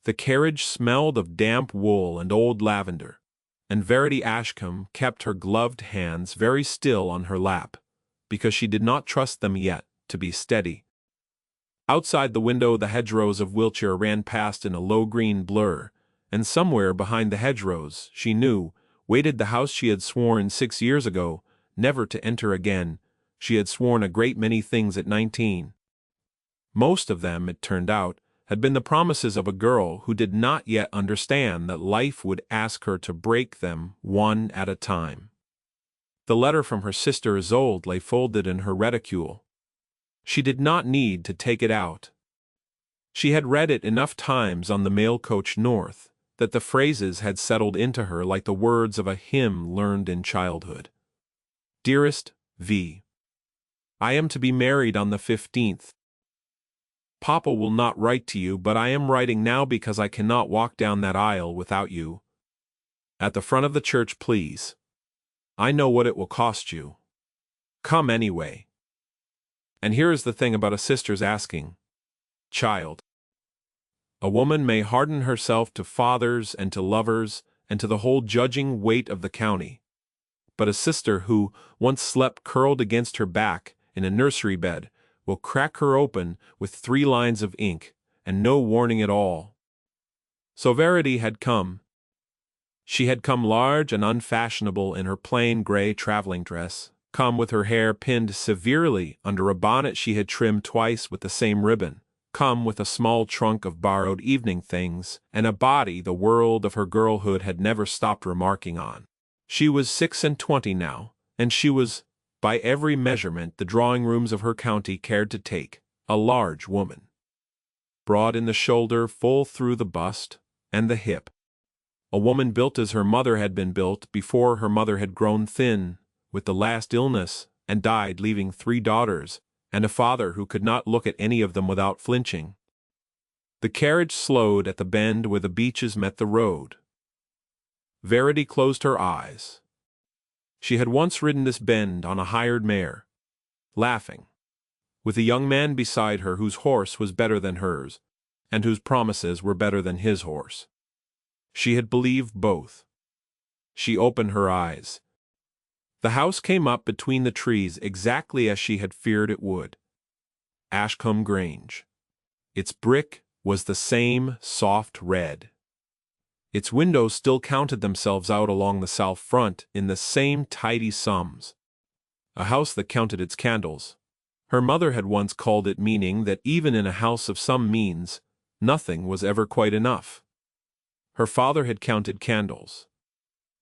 The carriage smelled of damp wool and old lavender, and Verity Ashcombe kept her gloved hands very still on her lap, because she did not trust them yet to be steady. Outside the window the hedgerows of Wiltshire ran past in a low green blur, and somewhere behind the hedgerows, she knew, waited the house she had sworn 6 years ago never to enter again. She had sworn a great many things at 19. Most of them, it turned out, had been the promises of a girl who did not yet understand that life would ask her to break them one at a time. The letter from her sister Isolde lay folded in her reticule. She did not need to take it out. She had read it enough times on the mail coach north that the phrases had settled into her like the words of a hymn learned in childhood. Dearest V. I am to be married on the 15th. Papa will not write to you, but I am writing now because I cannot walk down that aisle without you. At the front of the church, please. I know what it will cost you. Come anyway. And here is the thing about a sister's asking. Child. A woman may harden herself to fathers and to lovers and to the whole judging weight of the county. But a sister who once slept curled against her back in a nursery bed will crack her open with 3 lines of ink and no warning at all. So Verity had come. She had come large and unfashionable in her plain gray traveling dress, come with her hair pinned severely under a bonnet she had trimmed twice with the same ribbon, come with a small trunk of borrowed evening things, and a body the world of her girlhood had never stopped remarking on. She was 26 now, and she was, by every measurement the drawing-rooms of her county cared to take, a large woman. Broad in the shoulder, full through the bust and the hip. A woman built as her mother had been built before her mother had grown thin with the last illness and died, leaving 3 daughters and a father who could not look at any of them without flinching. The carriage slowed at the bend where the beeches met the road. Verity closed her eyes. She had once ridden this bend on a hired mare, laughing, with a young man beside her whose horse was better than hers, and whose promises were better than his horse. She had believed both. She opened her eyes. The house came up between the trees exactly as she had feared it would. Ashcombe Grange. Its brick was the same soft red. Its windows still counted themselves out along the south front in the same tidy sums. A house that counted its candles. Her mother had once called it, meaning that even in a house of some means, nothing was ever quite enough. Her father had counted candles.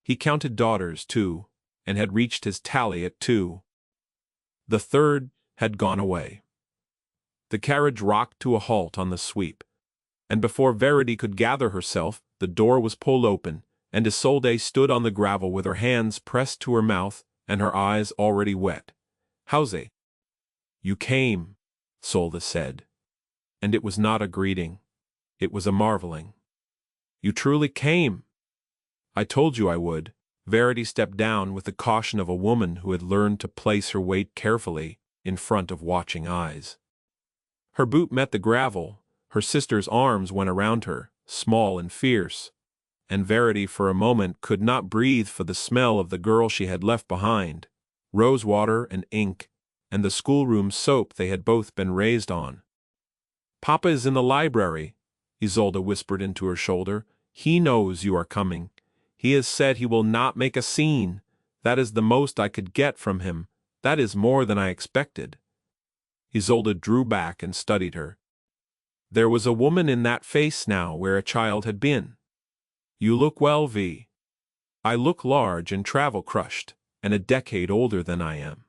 He counted daughters, too, and had reached his tally at 2. The 3rd had gone away. The carriage rocked to a halt on the sweep, and before Verity could gather herself, the door was pulled open, and Isolde stood on the gravel with her hands pressed to her mouth and her eyes already wet. "Howsay?" "You came," Isolde said. And it was not a greeting. It was a marveling. "You truly came." "I told you I would." Verity stepped down with the caution of a woman who had learned to place her weight carefully in front of watching eyes. Her boot met the gravel, her sister's arms went around her, small and fierce, and Verity for a moment could not breathe for the smell of the girl she had left behind, rosewater and ink, and the schoolroom soap they had both been raised on. "Papa is in the library," Isolde whispered into her shoulder. "He knows you are coming. He has said he will not make a scene. That is the most I could get from him. That is more than I expected." Isolde drew back and studied her. There was a woman in that face now where a child had been. "You look well, V." "I look large and travel-crushed, and a decade older than I am,"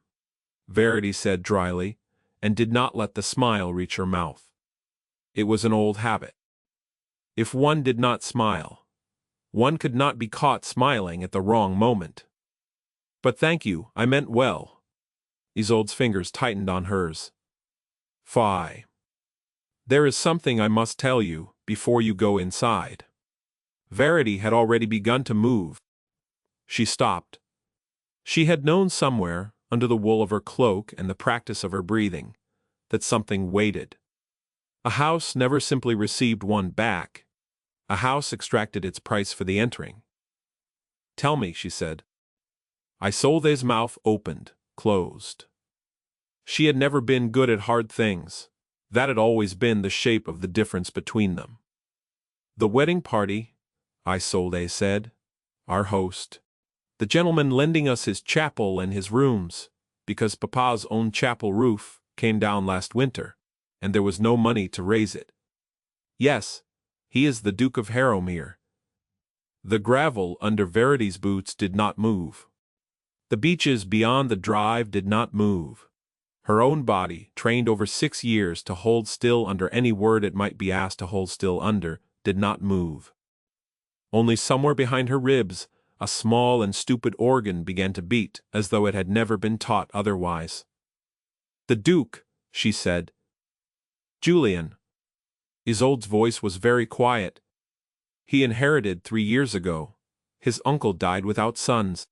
Verity said dryly, and did not let the smile reach her mouth. It was an old habit. If one did not smile, one could not be caught smiling at the wrong moment. "But thank you, I meant well." Isolde's fingers tightened on hers. "Fie. There is something I must tell you before you go inside." Verity had already begun to move. She stopped. She had known somewhere, under the wool of her cloak and the practice of her breathing, that something waited. A house never simply received one back. A house extracted its price for the entering. "Tell me," she said. Isolde's mouth opened, closed. She had never been good at hard things. That had always been the shape of the difference between them. "The wedding party," Isolde said. "Our host. The gentleman lending us his chapel and his rooms, because Papa's own chapel roof came down last winter, and there was no money to raise it. Yes, he is the Duke of Harrowmere." The gravel under Verity's boots did not move. The beaches beyond the drive did not move. Her own body, trained over 6 years to hold still under any word it might be asked to hold still under, did not move. Only somewhere behind her ribs, a small and stupid organ began to beat as though it had never been taught otherwise. "The Duke," she said. "Julian." Isolde's voice was very quiet. "He inherited 3 years ago. His uncle died without sons.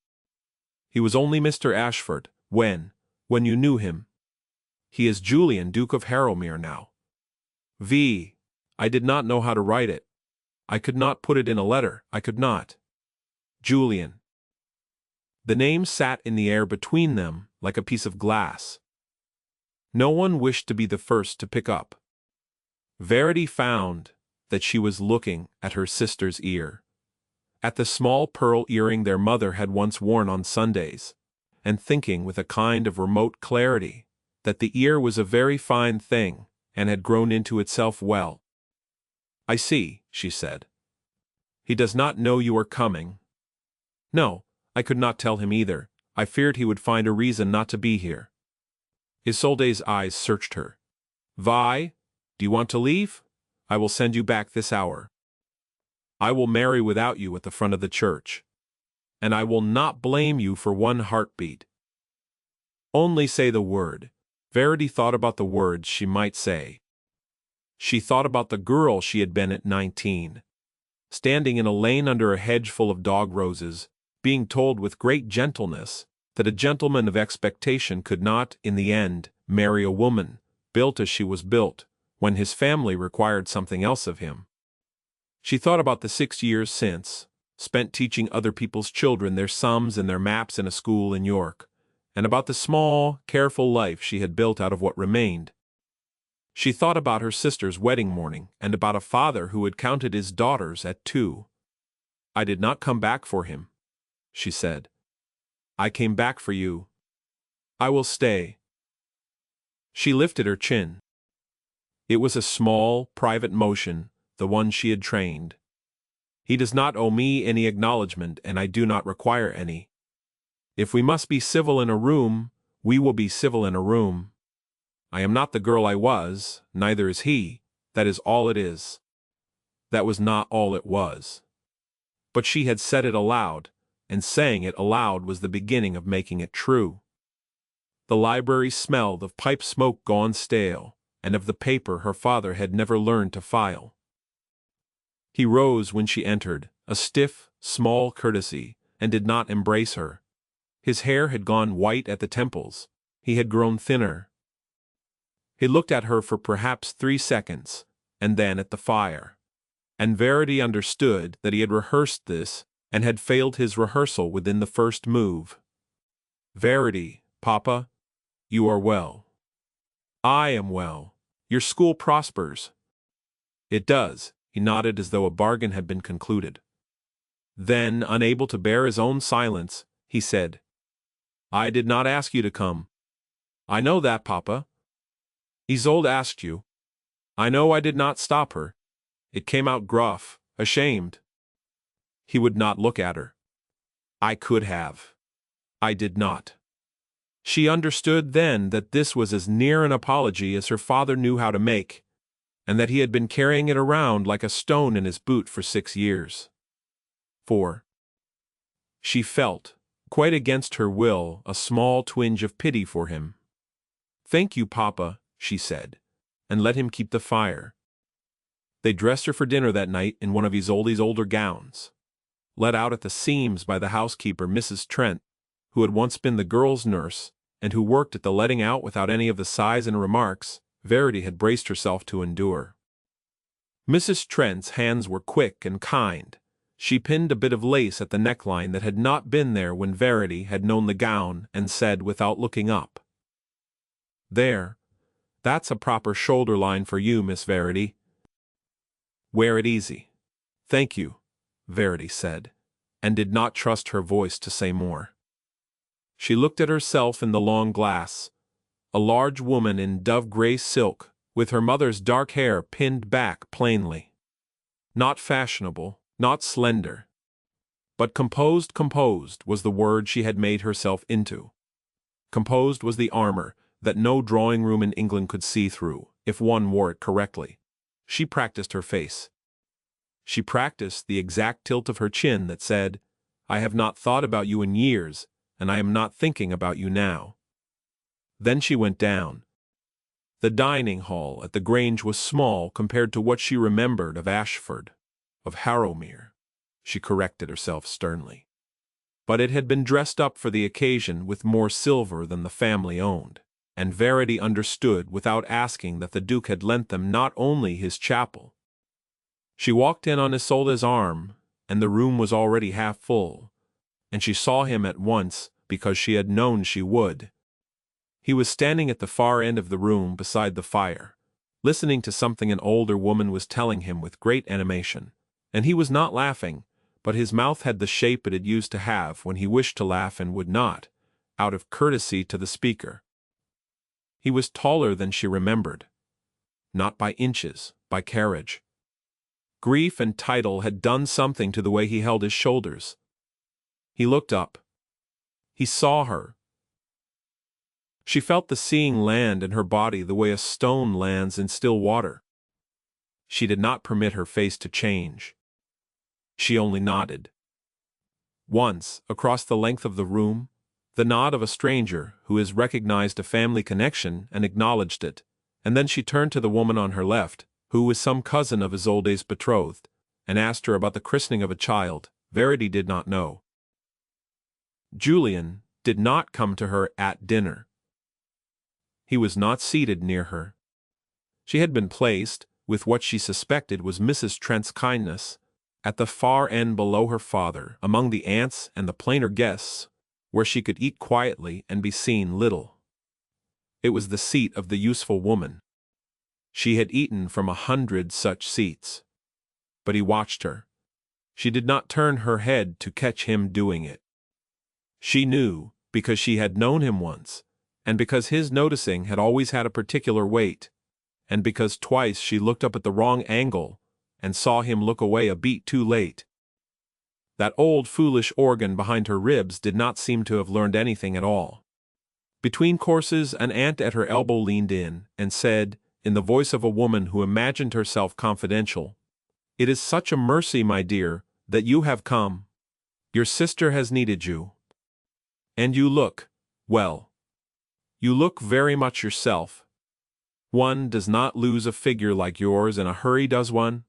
He was only Mr. Ashford when you knew him. He is Julian, Duke of Harrowmere now. I did not know how to write it. I could not put it in a letter, I could not. Julian." The name sat in the air between them like a piece of glass. No one wished to be the first to pick up. Verity found that she was looking at her sister's ear, at the small pearl earring their mother had once worn on Sundays, and thinking with a kind of remote clarity that the ear was a very fine thing and had grown into itself well. "I see," she said. "He does not know you are coming." "No, I could not tell him either. I feared he would find a reason not to be here." Isolde's eyes searched her. "Vi, do you want to leave? I will send you back this hour. I will marry without you at the front of the church. And I will not blame you for one heartbeat. Only say the word." Verity thought about the words she might say. She thought about the girl she had been at 19, standing in a lane under a hedge full of dog roses, being told with great gentleness that a gentleman of expectation could not, in the end, marry a woman, built as she was built, when his family required something else of him. She thought about the 6 years since, spent teaching other people's children their sums and their maps in a school in York, and about the small, careful life she had built out of what remained. She thought about her sister's wedding morning and about a father who had counted his daughters at 2. "I did not come back for him," she said. "I came back for you. I will stay." She lifted her chin. It was a small, private motion, the one she had trained. "He does not owe me any acknowledgment, and I do not require any. If we must be civil in a room, we will be civil in a room. I am not the girl I was, neither is he. That is all it is." That was not all it was. But she had said it aloud, and saying it aloud was the beginning of making it true. The library smelled of pipe smoke gone stale, and of the paper her father had never learned to file. He rose when she entered, a stiff, small courtesy, and did not embrace her. His hair had gone white at the temples. He had grown thinner. He looked at her for perhaps 3 seconds, and then at the fire. And Verity understood that he had rehearsed this, and had failed his rehearsal within the first move. "Verity, Papa, you are well." "I am well. Your school prospers." "It does." He nodded as though a bargain had been concluded. Then, unable to bear his own silence, he said, "I did not ask you to come." "I know that, Papa." "Isolde asked you." "I know I did not stop her. It came out gruff, ashamed." He would not look at her. "I could have. I did not." She understood then that this was as near an apology as her father knew how to make, and that he had been carrying it around like a stone in his boot for 6 years. 4. She felt, quite against her will, a small twinge of pity for him. "Thank you, Papa," she said, and let him keep the fire. They dressed her for dinner that night in one of Isolde's older gowns, let out at the seams by the housekeeper, Mrs. Trent, who had once been the girl's nurse, and who worked at the letting out without any of the sighs and remarks Verity had braced herself to endure. Mrs. Trent's hands were quick and kind. She pinned a bit of lace at the neckline that had not been there when Verity had known the gown and said without looking up, "There. That's a proper shoulder line for you, Miss Verity. Wear it easy." "Thank you," Verity said, and did not trust her voice to say more. She looked at herself in the long glass, a large woman in dove-gray silk, with her mother's dark hair pinned back plainly. Not fashionable, not slender. But composed was the word she had made herself into. Composed was the armor that no drawing-room in England could see through, if one wore it correctly. She practiced her face. She practiced the exact tilt of her chin that said, "I have not thought about you in years, and I am not thinking about you now." Then she went down. The dining hall at the Grange was small compared to what she remembered of Ashford, of Harrowmere. She corrected herself sternly. But it had been dressed up for the occasion with more silver than the family owned, and Verity understood without asking that the Duke had lent them not only his chapel. She walked in on Isolde's arm, and the room was already half full, and she saw him at once because she had known she would. He was standing at the far end of the room beside the fire, listening to something an older woman was telling him with great animation, and he was not laughing, but his mouth had the shape it had used to have when he wished to laugh and would not, out of courtesy to the speaker. He was taller than she remembered. Not by inches, by carriage. Grief and title had done something to the way he held his shoulders. He looked up. He saw her. She felt the seeing land in her body the way a stone lands in still water. She did not permit her face to change. She only nodded. Once, across the length of the room, the nod of a stranger who has recognized a family connection and acknowledged it, and then she turned to the woman on her left, who was some cousin of Isolde's betrothed, and asked her about the christening of a child Verity did not know. Julian did not come to her at dinner. He was not seated near her. She had been placed, with what she suspected was Mrs. Trent's kindness, at the far end below her father, among the aunts and the plainer guests, where she could eat quietly and be seen little. It was the seat of the useful woman. She had eaten from 100 such seats. But he watched her. She did not turn her head to catch him doing it. She knew, because she had known him once, and because his noticing had always had a particular weight, and because twice she looked up at the wrong angle and saw him look away a beat too late. That old foolish organ behind her ribs did not seem to have learned anything at all. Between courses an aunt at her elbow leaned in and said, in the voice of a woman who imagined herself confidential, "It is such a mercy, my dear, that you have come. Your sister has needed you. And you look, well. You look very much yourself. One does not lose a figure like yours in a hurry, does one?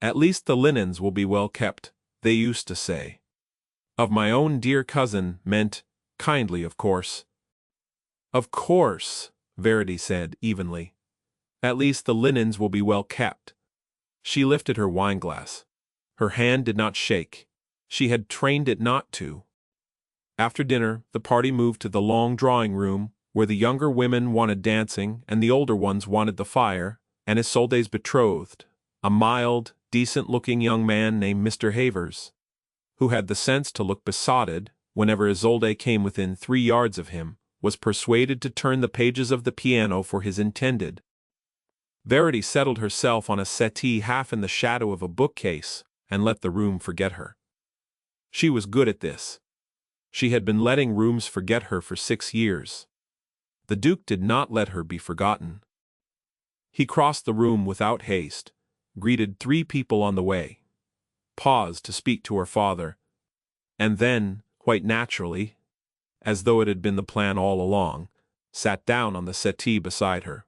At least the linens will be well kept, they used to say." Of my own dear cousin meant, kindly, of course. "Of course," Verity said evenly. "At least the linens will be well kept." She lifted her wineglass. Her hand did not shake. She had trained it not to. After dinner, the party moved to the long drawing-room, where the younger women wanted dancing and the older ones wanted the fire, and Isolde's betrothed, a mild, decent-looking young man named Mr. Havers, who had the sense to look besotted whenever Isolde came within 3 yards of him, was persuaded to turn the pages of the piano for his intended. Verity settled herself on a settee half in the shadow of a bookcase and let the room forget her. She was good at this. She had been letting rooms forget her for 6 years. The Duke did not let her be forgotten. He crossed the room without haste, greeted 3 people on the way, paused to speak to her father, and then, quite naturally, as though it had been the plan all along, sat down on the settee beside her.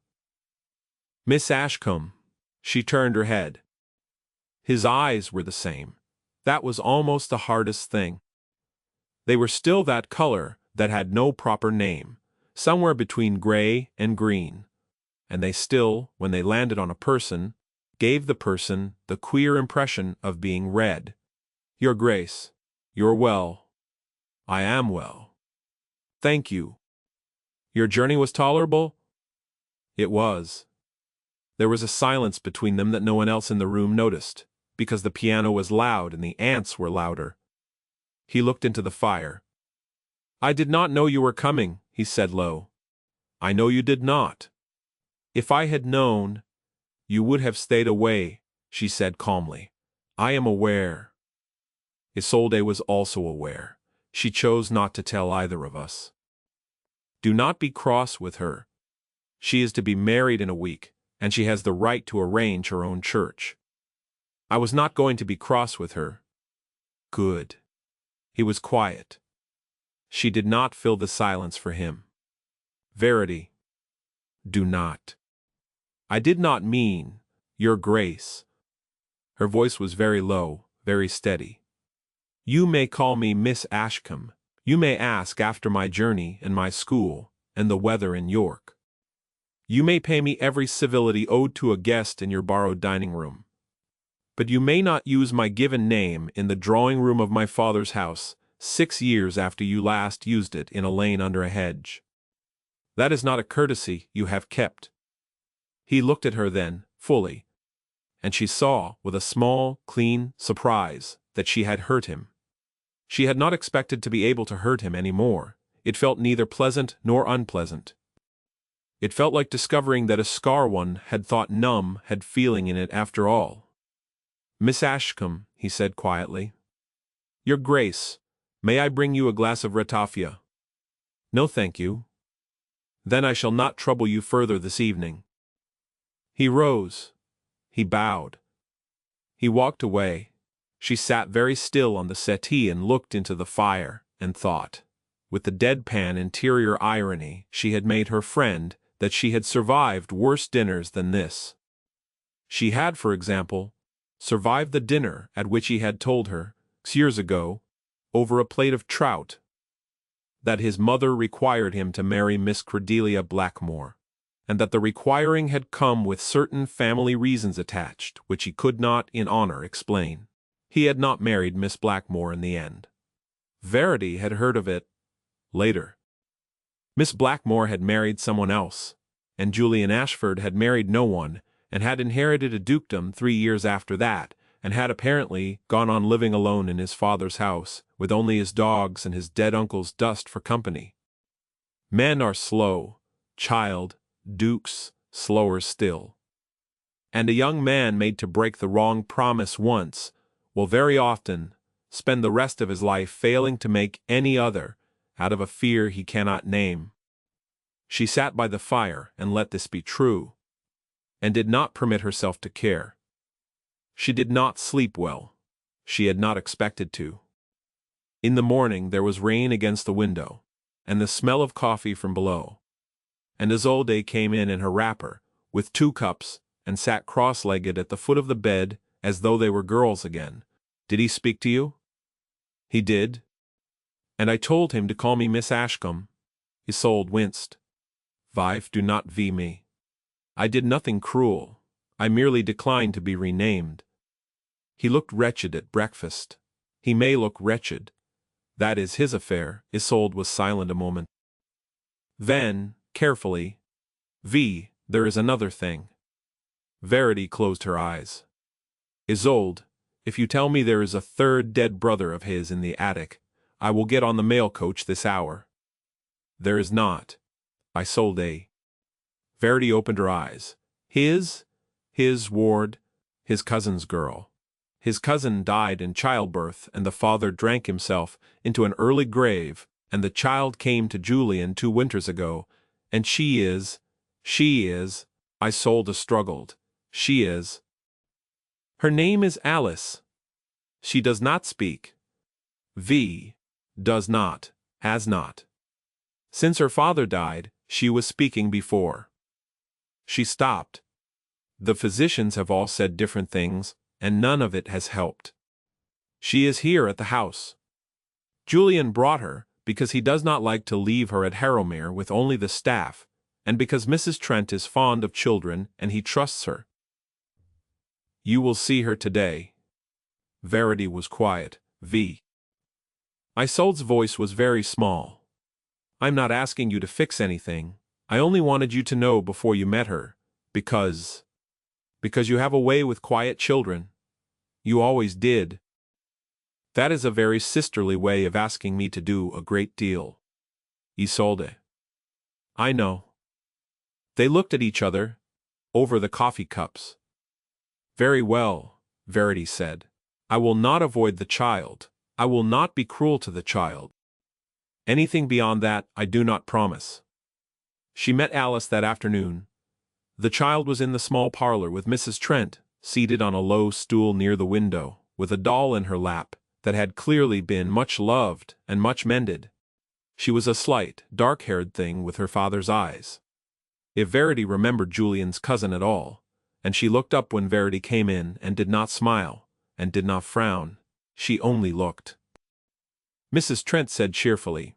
"Miss Ashcombe." She turned her head. His eyes were the same. That was almost the hardest thing. They were still that color that had no proper name, somewhere between gray and green, and they still, when they landed on a person, gave the person the queer impression of being read. Your Grace, you're well. I am well. Thank you. Your journey was tolerable? It was. There was a silence between them that no one else in the room noticed, because the piano was loud and the ants were louder. He looked into the fire. I did not know you were coming, he said low. I know you did not. If I had known, you would have stayed away, she said calmly. I am aware. Isolde was also aware. She chose not to tell either of us. Do not be cross with her. She is to be married in a week, and she has the right to arrange her own church. I was not going to be cross with her. Good. He was quiet. She did not fill the silence for him. Verity. Do not. I did not mean, Your Grace. Her voice was very low, very steady. You may call me Miss Ashcombe. You may ask after my journey and my school, and the weather in York. You may pay me every civility owed to a guest in your borrowed dining room. But you may not use my given name in the drawing room of my father's house, 6 years after you last used it in a lane under a hedge. That is not a courtesy you have kept. He looked at her then, fully, and she saw, with a small, clean surprise, that she had hurt him. She had not expected to be able to hurt him any more. It felt neither pleasant nor unpleasant. It felt like discovering that a scar one had thought numb had feeling in it after all. Miss Ashcombe, he said quietly. Your Grace, may I bring you a glass of ratafia? No, thank you. Then I shall not trouble you further this evening. He rose. He bowed. He walked away. She sat very still on the settee and looked into the fire, and thought, with the deadpan interior irony she had made her friend, that she had survived worse dinners than this. She had, for example, survived the dinner at which he had told her, 6 years ago, over a plate of trout, that his mother required him to marry Miss Cordelia Blackmore, and that the requiring had come with certain family reasons attached, which he could not, in honor, explain. He had not married Miss Blackmore in the end. Verity had heard of it later. Miss Blackmore had married someone else, and Julian Ashford had married no one, and had inherited a dukedom 3 years after that, and had apparently gone on living alone in his father's house, with only his dogs and his dead uncle's dust for company. Men are slow, child, dukes, slower still. And a young man made to break the wrong promise once will very often spend the rest of his life failing to make any other, out of a fear he cannot name. She sat by the fire and let this be true, and did not permit herself to care. She did not sleep well. She had not expected to. In the morning there was rain against the window, and the smell of coffee from below. And Isolde came in her wrapper, with 2 cups, and sat cross-legged at the foot of the bed as though they were girls again. Did he speak to you? He did. And I told him to call me Miss Ashcombe. Isolde winced. Vive, do not vie me. I did nothing cruel. I merely declined to be renamed. He looked wretched at breakfast. He may look wretched. That is his affair. Isolde was silent a moment. Then, carefully, V, there is another thing. Verity closed her eyes. Isolde, if you tell me there is a 3rd dead brother of his in the attic, I will get on the mail coach this hour. There is not. Isolde. Verity opened her eyes. His ward, his cousin's girl. His cousin died in childbirth, and the father drank himself into an early grave, and the child came to Julian 2 winters ago, and she is, Isolde struggled. She is. Her name is Alice. She does not speak. V. Does not, has not. Since her father died, she was speaking before. She stopped. The physicians have all said different things, and none of it has helped. She is here at the house. Julian brought her, because he does not like to leave her at Harrowmere with only the staff, and because Mrs. Trent is fond of children and he trusts her. You will see her today. Verity was quiet. Isolde's voice was very small. I'm not asking you to fix anything. I only wanted you to know before you met her, because you have a way with quiet children. You always did. That is a very sisterly way of asking me to do a great deal. Isolde. I know. They looked at each other, over the coffee cups. Very well, Verity said. I will not avoid the child. I will not be cruel to the child. Anything beyond that I do not promise. She met Alice that afternoon. The child was in the small parlor with Mrs. Trent, seated on a low stool near the window, with a doll in her lap that had clearly been much loved and much mended. She was a slight, dark-haired thing with her father's eyes. If Verity remembered Julian's cousin at all, and she looked up when Verity came in and did not smile, and did not frown, she only looked. Mrs. Trent said cheerfully,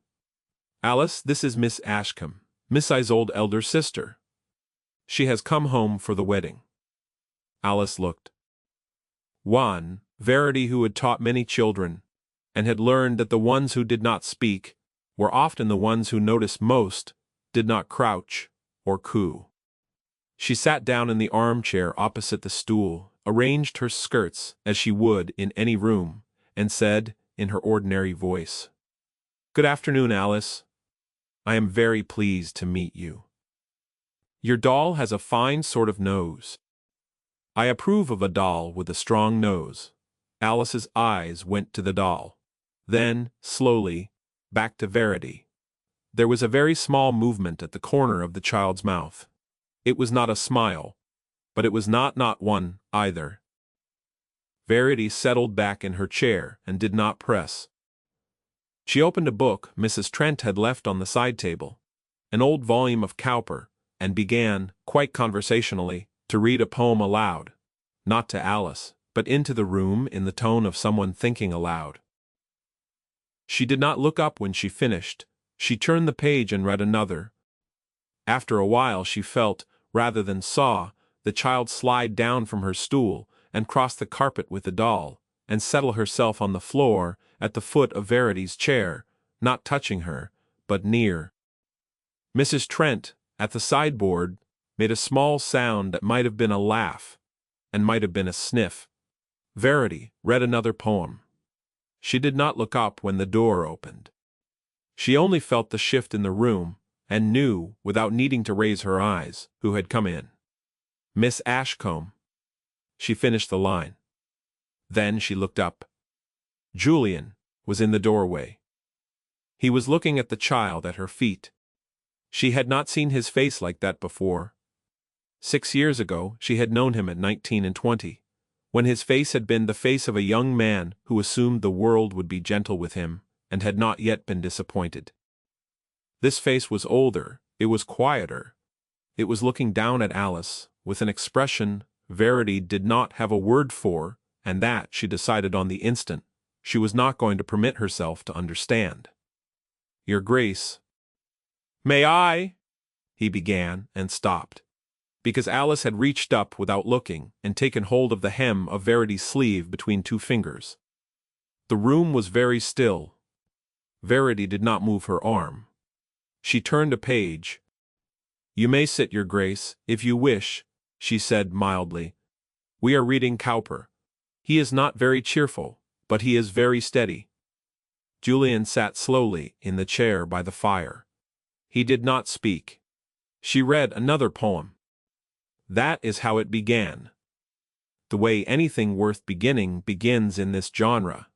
Alice, this is Miss Ashcombe, Miss Isolde's elder sister. She has come home for the wedding. Alice looked. Verity, who had taught many children, and had learned that the ones who did not speak were often the ones who noticed most, did not crouch or coo. She sat down in the armchair opposite the stool, arranged her skirts as she would in any room, and said, in her ordinary voice, Good afternoon, Alice. I am very pleased to meet you. Your doll has a fine sort of nose. I approve of a doll with a strong nose. Alice's eyes went to the doll. Then, slowly, back to Verity. There was a very small movement at the corner of the child's mouth. It was not a smile, but it was not one, either. Verity settled back in her chair and did not press. She opened a book Mrs. Trent had left on the side table, an old volume of Cowper, and began, quite conversationally, to read a poem aloud, not to Alice, but into the room in the tone of someone thinking aloud. She did not look up when she finished. She turned the page and read another. After a while she felt, rather than saw, the child slide down from her stool and cross the carpet with the doll, and settle herself on the floor at the foot of Verity's chair, not touching her, but near. Mrs. Trent, at the sideboard, made a small sound that might have been a laugh, and might have been a sniff. Verity read another poem. She did not look up when the door opened. She only felt the shift in the room, and knew, without needing to raise her eyes, who had come in. Miss Ashcombe. She finished the line. Then she looked up. Julian was in the doorway. He was looking at the child at her feet. She had not seen his face like that before. 6 years ago she had known him at 19 and 20, when his face had been the face of a young man who assumed the world would be gentle with him, and had not yet been disappointed. This face was older, it was quieter. It was looking down at Alice, with an expression Verity did not have a word for, and that, she decided on the instant, she was not going to permit herself to understand. Your Grace. May I? He began, and stopped, because Alice had reached up without looking and taken hold of the hem of Verity's sleeve between two fingers. The room was very still. Verity did not move her arm. She turned a page. You may sit, Your Grace, if you wish, she said mildly. We are reading Cowper. He is not very cheerful, but he is very steady. Julian sat slowly in the chair by the fire. He did not speak. She read another poem. That is how it began. The way anything worth beginning begins in this genre.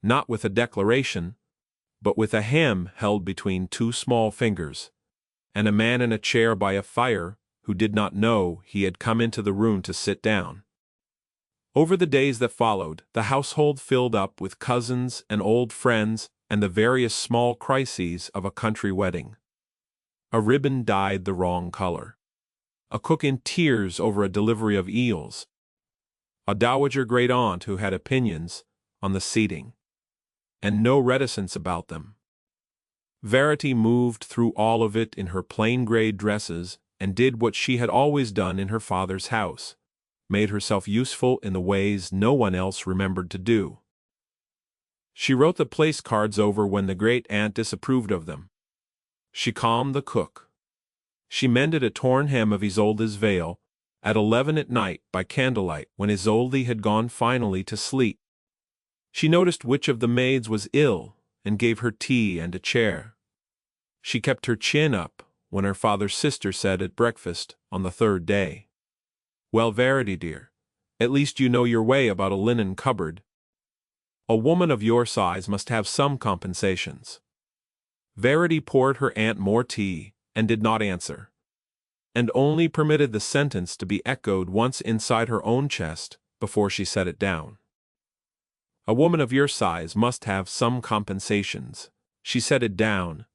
Not with a declaration, but with a hymn held between two small fingers, and a man in a chair by a fire who did not know he had come into the room to sit down. Over the days that followed, the household filled up with cousins and old friends and the various small crises of a country wedding. A ribbon dyed the wrong color. A cook in tears over a delivery of eels. A dowager great-aunt who had opinions on the seating, and no reticence about them. Verity moved through all of it in her plain gray dresses and did what she had always done in her father's house, made herself useful in the ways no one else remembered to do. She wrote the place cards over when the great-aunt disapproved of them. She calmed the cook. She mended a torn hem of Isolde's veil at 11 at night by candlelight when Isolde had gone finally to sleep. She noticed which of the maids was ill and gave her tea and a chair. She kept her chin up when her father's sister said at breakfast on the third day, "Well, Verity dear, at least you know your way about a linen cupboard. A woman of your size must have some compensations." Verity poured her aunt more tea and did not answer, and only permitted the sentence to be echoed once inside her own chest before she set it down. A woman of your size must have some compensations. She set it down.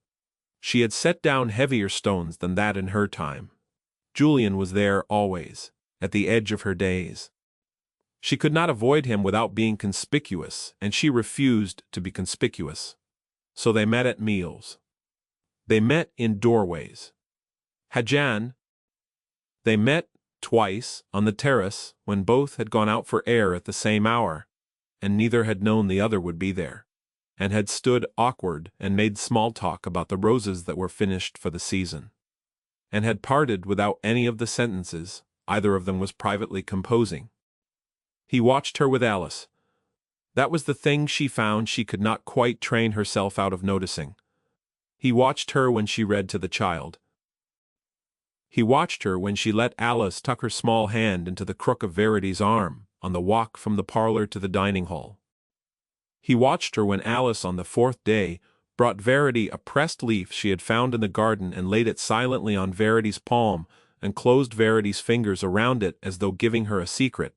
She had set down heavier stones than that in her time. Julian was there always, at the edge of her days. She could not avoid him without being conspicuous, and she refused to be conspicuous. So they met at meals. They met in doorways. Hajan. They met twice on the terrace when both had gone out for air at the same hour, and neither had known the other would be there, and had stood awkward and made small talk about the roses that were finished for the season, and had parted without any of the sentences either of them was privately composing. He watched her with Alice. That was the thing she found she could not quite train herself out of noticing. He watched her when she read to the child. He watched her when she let Alice tuck her small hand into the crook of Verity's arm on the walk from the parlor to the dining hall. He watched her when Alice on the fourth day brought Verity a pressed leaf she had found in the garden and laid it silently on Verity's palm and closed Verity's fingers around it as though giving her a secret.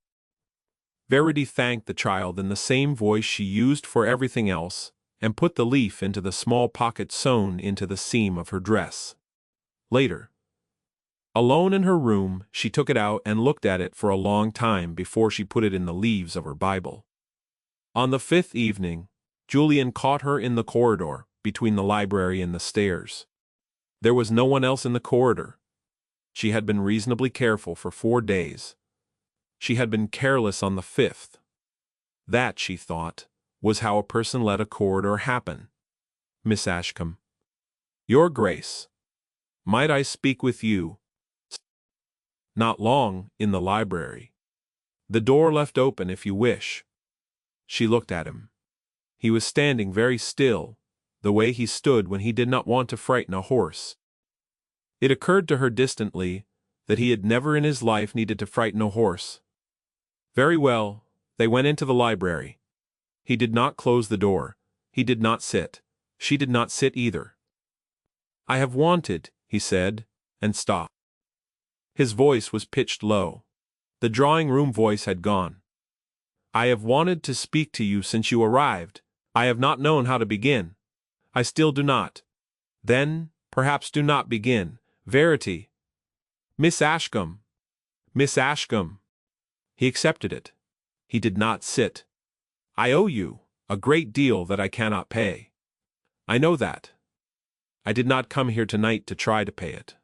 Verity thanked the child in the same voice she used for everything else and put the leaf into the small pocket sewn into the seam of her dress. Later, alone in her room, she took it out and looked at it for a long time before she put it in the leaves of her Bible. On the fifth evening, Julian caught her in the corridor between the library and the stairs. There was no one else in the corridor. She had been reasonably careful for 4 days. She had been careless on the 5th. That, she thought, was how a person let a corridor happen. "Miss Ashcombe." "Your Grace. Might I speak with you?" "Not long, in the library. The door left open if you wish." She looked at him. He was standing very still, the way he stood when he did not want to frighten a horse. It occurred to her distantly that he had never in his life needed to frighten a horse. Very well, they went into the library. He did not close the door. He did not sit. She did not sit either. "I have wanted," he said, and stopped. His voice was pitched low. The drawing-room voice had gone. "I have wanted to speak to you since you arrived. I have not known how to begin. I still do not. Then, perhaps do not begin. Verity." "Miss Ashcombe. Miss Ashcombe." He accepted it. He did not sit. "I owe you a great deal that I cannot pay. I know that. I did not come here tonight to try to pay it.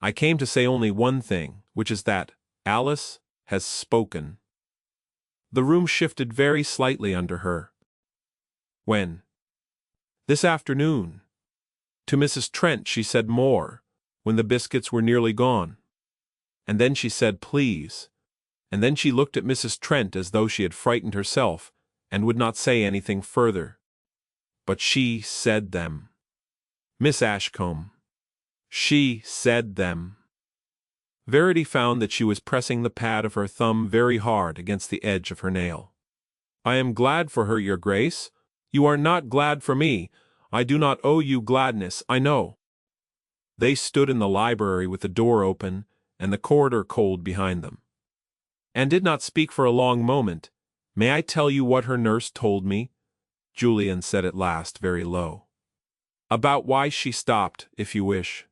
I came to say only one thing, which is that Alice has spoken." The room shifted very slightly under her. "When?" "This afternoon. To Mrs. Trent she said more, when the biscuits were nearly gone. And then she said please, and then she looked at Mrs. Trent as though she had frightened herself and would not say anything further. But she said them. Miss Ashcombe. She said them." Verity found that she was pressing the pad of her thumb very hard against the edge of her nail. "I am glad for her, your Grace. You are not glad for me. I do not owe you gladness, I know." They stood in the library with the door open and the corridor cold behind them, and did not speak for a long moment. "May I tell you what her nurse told me?" Julian said at last very low. "About why she stopped, if you wish.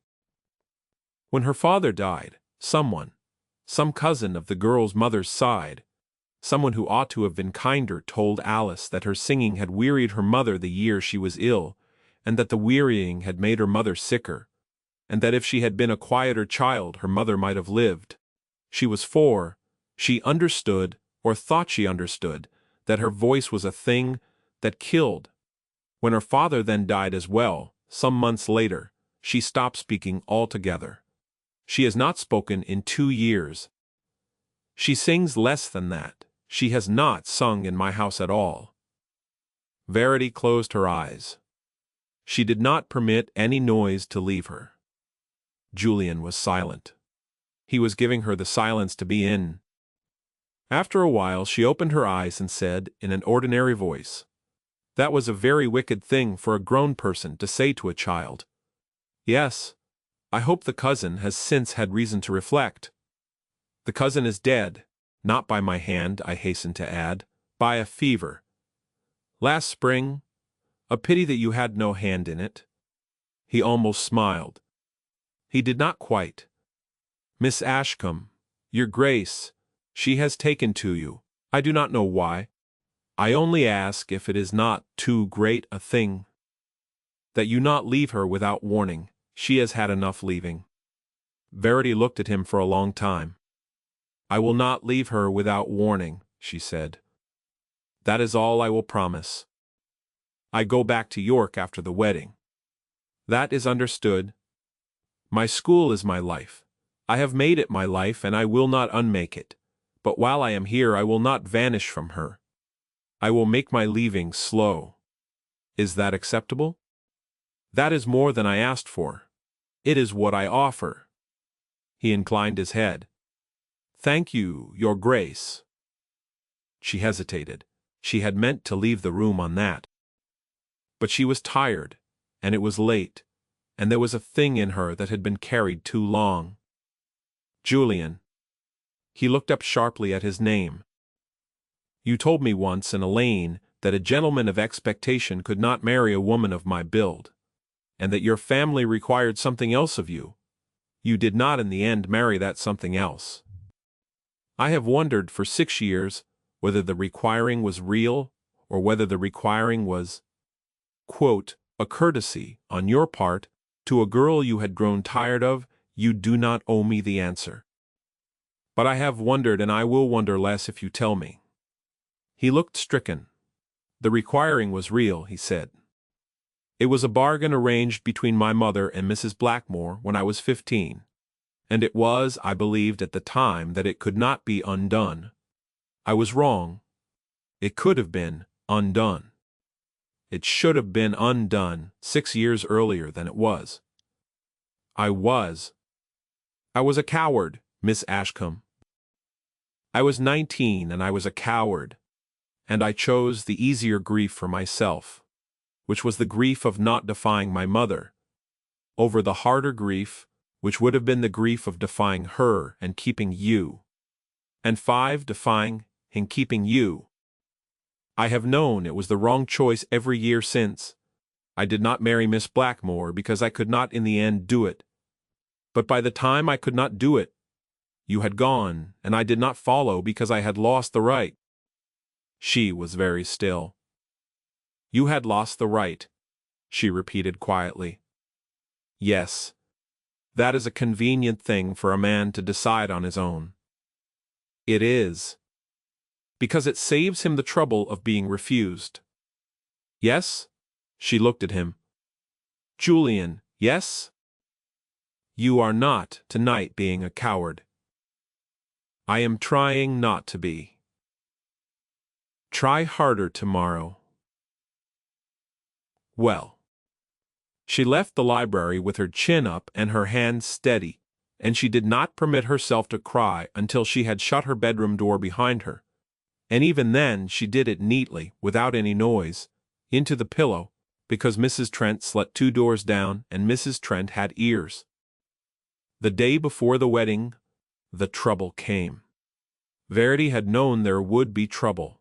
When her father died, some cousin of the girl's mother's side, someone who ought to have been kinder, told Alice that her singing had wearied her mother the year she was ill, and that the wearying had made her mother sicker, and that if she had been a quieter child her mother might have lived. She was 4, She understood, or thought she understood, that her voice was a thing that killed. When her father then died as well, some months later, she stopped speaking altogether. She has not spoken in 2 years. She sings less than that. She has not sung in my house at all. Verity closed her eyes. She did not permit any noise to leave her. Julian was silent. He was giving her the silence to be in. After a while she opened her eyes and said, in an ordinary voice, "That was a very wicked thing for a grown person to say to a child." "Yes. I hope the cousin has since had reason to reflect." "The cousin is dead, not by my hand," I hastened to add, "by a fever. Last spring. A pity that you had no hand in it." He almost smiled. He did not quite. "Miss Ashcombe, your Grace, she has taken to you. I do not know why. I only ask if it is not too great a thing. That you not leave her without warning. She has had enough leaving." Verity looked at him for a long time. "I will not leave her without warning," she said. "That is all I will promise. I go back to York after the wedding." "That is understood. My school is my life. I have made it my life and I will not unmake it. But while I am here I will not vanish from her. I will make my leaving slow. Is that acceptable?" "That is more than I asked for. It is what I offer." He inclined his head. "Thank you, Your Grace." She hesitated. She had meant to leave the room on that. But she was tired, and it was late, and there was a thing in her that had been carried too long. "Julian." He looked up sharply at his name. "You told me once in a lane that a gentleman of expectation could not marry a woman of my build, and that your family required something else of you. You did not in the end marry that something else. I have wondered for 6 years whether the requiring was real, or whether the requiring was, quote, a courtesy on your part to a girl you had grown tired of. You do not owe me the answer. But I have wondered, and I will wonder less if you tell me." He looked stricken. "The requiring was real," he said. "It was a bargain arranged between my mother and Mrs. Blackmore when I was 15, and it was, I believed at the time, that it could not be undone. I was wrong. It could have been undone. It should have been undone 6 years earlier than it was. I was a coward, Miss Ashcombe. I was 19 and I was a coward, and I chose the easier grief for myself, which was the grief of not defying my mother, over the harder grief, which would have been the grief of defying her and keeping you. And 5, defying and keeping you. I have known it was the wrong choice every year since. I did not marry Miss Blackmore because I could not in the end do it. But by the time I could not do it, you had gone, and I did not follow because I had lost the right." She was very still. "You had lost the right," she repeated quietly. "Yes. That is a convenient thing for a man to decide on his own." "It is. Because it saves him the trouble of being refused." "Yes?" She looked at him. "Julian, yes?" "You are not tonight being a coward." "I am trying not to be." "Try harder tomorrow." Well. She left the library with her chin up and her hands steady, and she did not permit herself to cry until she had shut her bedroom door behind her. And even then she did it neatly, without any noise, into the pillow, because Mrs. Trent slept 2 doors down and Mrs. Trent had ears. The day before the wedding, the trouble came. Verity had known there would be trouble.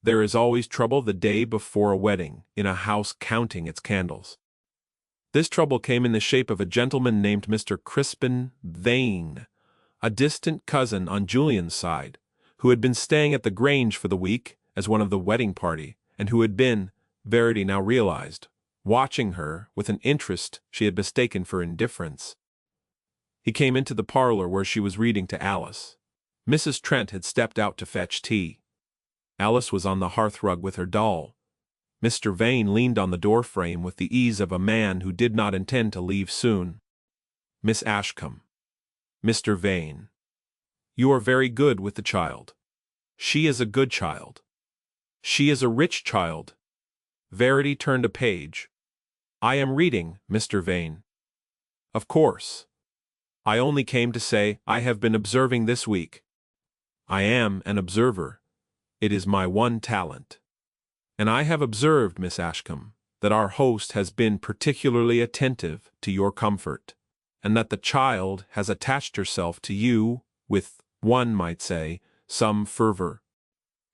There is always trouble the day before a wedding, in a house counting its candles. This trouble came in the shape of a gentleman named Mr. Crispin Vane, a distant cousin on Julian's side, who had been staying at the Grange for the week as one of the wedding party, and who had been, Verity now realized, watching her with an interest she had mistaken for indifference. He came into the parlor where she was reading to Alice. Mrs. Trent had stepped out to fetch tea. Alice was on the hearthrug with her doll. Mr. Vane leaned on the doorframe with the ease of a man who did not intend to leave soon. Miss Ashcombe. Mr. Vane. You are very good with the child. She is a good child. She is a rich child. Verity turned a page. I am reading, Mr. Vane. Of course. I only came to say I have been observing this week. I am an observer. It is my one talent. And I have observed, Miss Ashcombe, that our host has been particularly attentive to your comfort, and that the child has attached herself to you with, one might say, some fervor.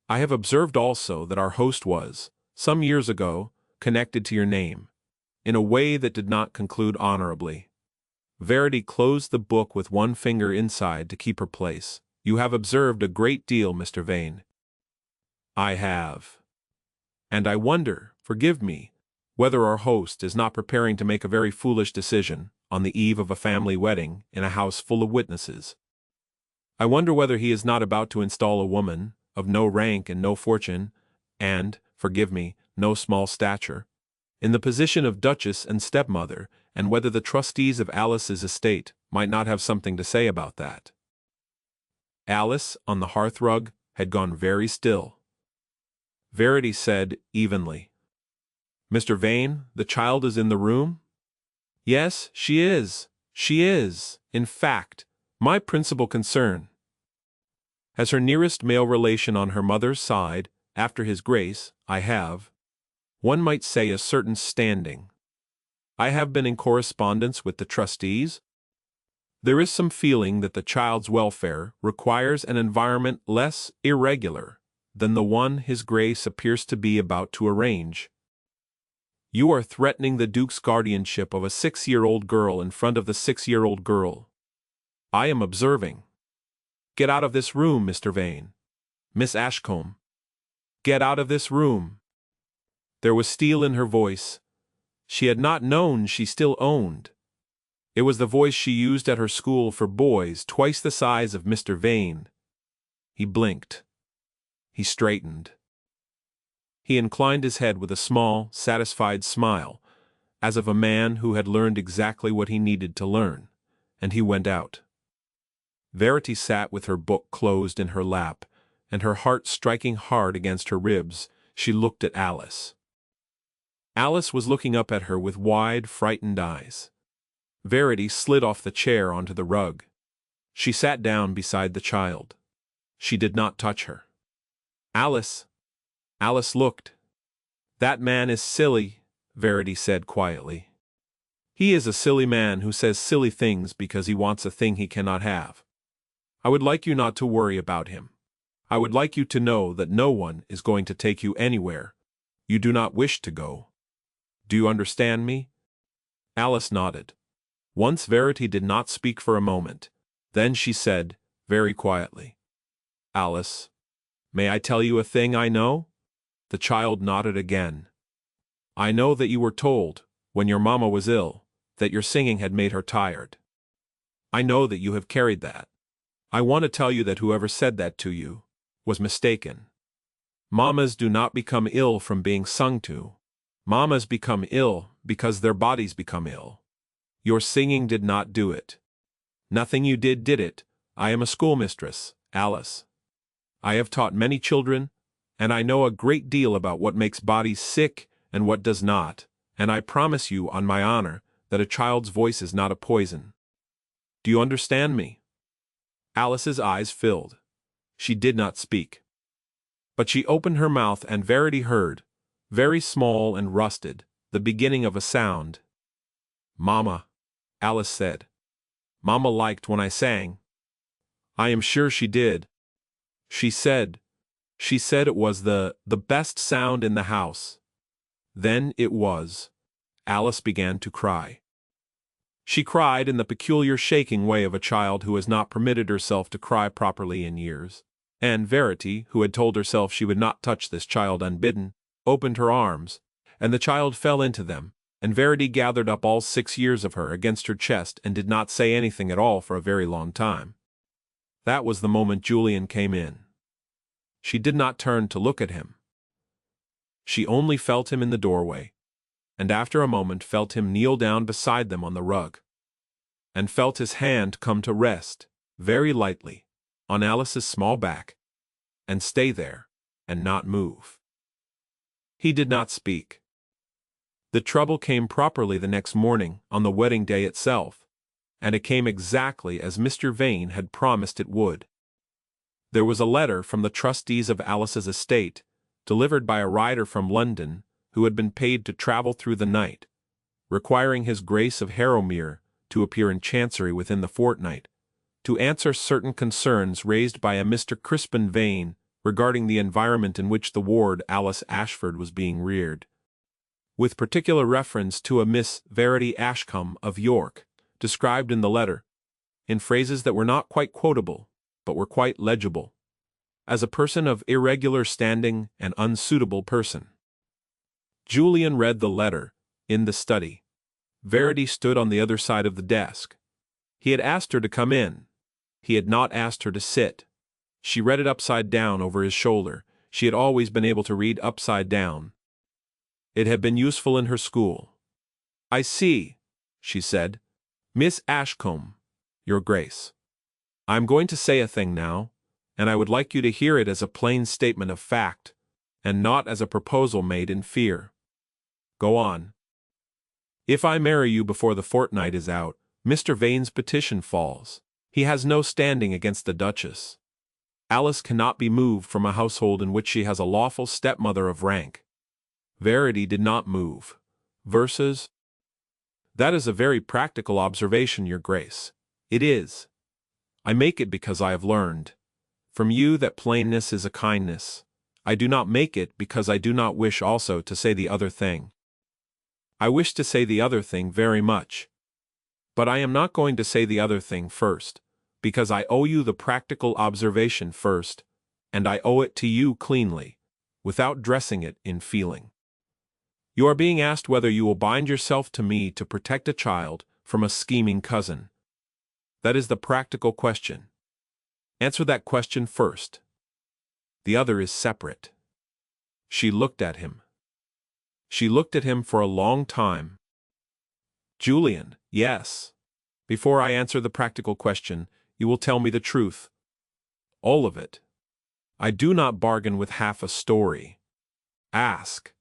I have observed also that our host was, some years ago, connected to your name, in a way that did not conclude honorably. Verity closed the book with one finger inside to keep her place. You have observed a great deal, Mr. Vane. I have. And I wonder, forgive me, whether our host is not preparing to make a very foolish decision on the eve of a family wedding in a house full of witnesses. I wonder whether he is not about to install a woman of no rank and no fortune, and, forgive me, no small stature, in the position of duchess and stepmother, and whether the trustees of Alice's estate might not have something to say about that. Alice, on the hearthrug, had gone very still. Verity said evenly, Mr. Vane, the child is in the room? Yes, she is. She is, in fact, my principal concern. As her nearest male relation on her mother's side, after his grace, I have, one might say, a certain standing. I have been in correspondence with the trustees. There is some feeling that the child's welfare requires an environment less irregular than the one His Grace appears to be about to arrange. You are threatening the Duke's guardianship of a 6-year-old girl in front of the 6-year-old girl. I am observing. Get out of this room, Mr. Vane. Miss Ashcombe. Get out of this room. There was steel in her voice. She had not known she still owned. It was the voice she used at her school for boys twice the size of Mr. Vane. He blinked. He straightened. He inclined his head with a small, satisfied smile, as of a man who had learned exactly what he needed to learn, and he went out. Verity sat with her book closed in her lap, and her heart striking hard against her ribs. She looked at Alice. Alice was looking up at her with wide, frightened eyes. Verity slid off the chair onto the rug. She sat down beside the child. She did not touch her. Alice. Alice looked. That man is silly, Verity said quietly. He is a silly man who says silly things because he wants a thing he cannot have. I would like you not to worry about him. I would like you to know that no one is going to take you anywhere you do not wish to go. Do you understand me? Alice nodded. Once Verity did not speak for a moment. Then she said, very quietly, Alice, may I tell you a thing I know? The child nodded again. I know that you were told, when your mamma was ill, that your singing had made her tired. I know that you have carried that. I want to tell you that whoever said that to you was mistaken. Mammas do not become ill from being sung to. Mammas become ill because their bodies become ill. Your singing did not do it. Nothing you did it. I am a schoolmistress, Alice. I have taught many children, and I know a great deal about what makes bodies sick and what does not, and I promise you on my honor that a child's voice is not a poison. Do you understand me? Alice's eyes filled. She did not speak. But she opened her mouth and Verity heard, very small and rusted, the beginning of a sound. Mamma, Alice said. Mamma liked when I sang. I am sure she did. She said it was the best sound in the house. Then it was. Alice began to cry. She cried in the peculiar shaking way of a child who has not permitted herself to cry properly in years, and Verity, who had told herself she would not touch this child unbidden, opened her arms, and the child fell into them, and Verity gathered up all 6 years of her against her chest and did not say anything at all for a very long time. That was the moment Julian came in. She did not turn to look at him. She only felt him in the doorway, and after a moment felt him kneel down beside them on the rug, and felt his hand come to rest, very lightly, on Alice's small back, and stay there, and not move. He did not speak. The trouble came properly the next morning, on the wedding day itself, and it came exactly as Mr. Vane had promised it would. There was a letter from the trustees of Alice's estate, delivered by a rider from London, who had been paid to travel through the night, requiring His Grace of Harrowmere to appear in Chancery within the fortnight, to answer certain concerns raised by a Mr. Crispin Vane regarding the environment in which the ward Alice Ashford was being reared, with particular reference to a Miss Verity Ashcombe of York, described in the letter, in phrases that were not quite quotable, but were quite legible, as a person of irregular standing and unsuitable person. Julian read the letter, in the study. Verity stood on the other side of the desk. He had asked her to come in. He had not asked her to sit. She read it upside down over his shoulder. She had always been able to read upside down. It had been useful in her school. "I see," she said. "Miss Ashcombe, Your Grace. I am going to say a thing now, and I would like you to hear it as a plain statement of fact, and not as a proposal made in fear. Go on. If I marry you before the fortnight is out, Mr. Vane's petition falls. He has no standing against the Duchess. Alice cannot be moved from a household in which she has a lawful stepmother of rank." Verity did not move. Verses? "That is a very practical observation, Your Grace. It is. I make it because I have learned from you that plainness is a kindness. I do not make it because I do not wish also to say the other thing. I wish to say the other thing very much. But I am not going to say the other thing first, because I owe you the practical observation first, and I owe it to you cleanly, without dressing it in feeling. You are being asked whether you will bind yourself to me to protect a child from a scheming cousin. That is the practical question. Answer that question first. The other is separate." She looked at him. She looked at him for a long time. "Julian, yes. Before I answer the practical question, you will tell me the truth. All of it. I do not bargain with half a story. Ask.